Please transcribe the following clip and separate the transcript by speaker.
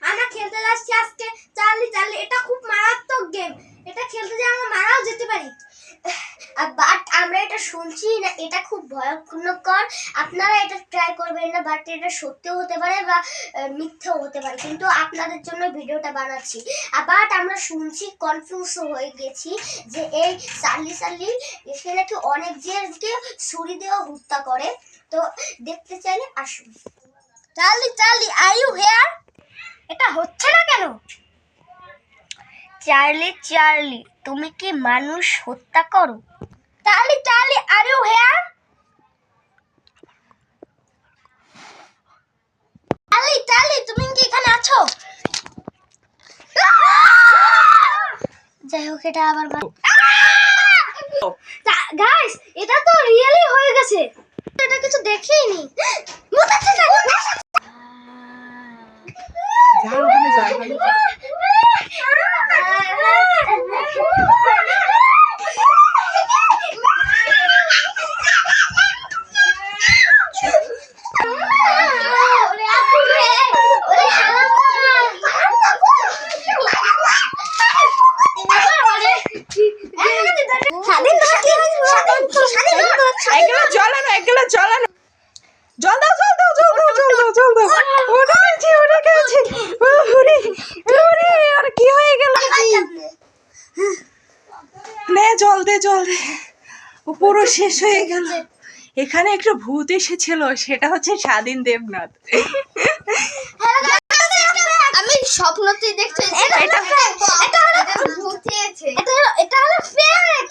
Speaker 1: আমরা খেলতে যাচ্ছি আজকে চার্লি চার্লি। এটা খুব মারাত্মক গেম, এটা খেলতে যে আমরা মারাও যেতে পারি। বাট আমরা এটা শুনছি না, এটা খুব ভয়ঙ্কর। আপনারা এটা ট্রাই করবেন না, বাট এটা সত্যিও হতে পারে বা মিথ্যাও হতে পারে, কিন্তু আপনাদের জন্য ভিডিওটা বানাচ্ছি। বাট আমরা শুনছি, কনফিউজ হয়ে গেছি যে এই চার্লি চার্লি এসে নাকি অনেক জনকে ছুরি দিয়ে হত্যা করে। তো দেখতে চাইলে আসুন। Charlie Charlie, are you here? এটা হচ্ছে না কেন? চার্লি চার্লি, তুমি কি মানুষ হত্যা করো? Charlie Charlie, are you here? Charlie Charlie, তুমি কি এখানে আছো? যাই হোক, এটা আবার গাইস, এটা তো রিয়েলি হয়ে গেছে, এটা কিছু দেখিনি।
Speaker 2: জল দে পুরো শেষ হয়ে গেল। এখানে একটা ভূত এসেছিল, সেটা হচ্ছে স্বাধীন দেবনাথ।
Speaker 1: আমি স্বপ্নতেই দেখছি এটা হলো ফেক।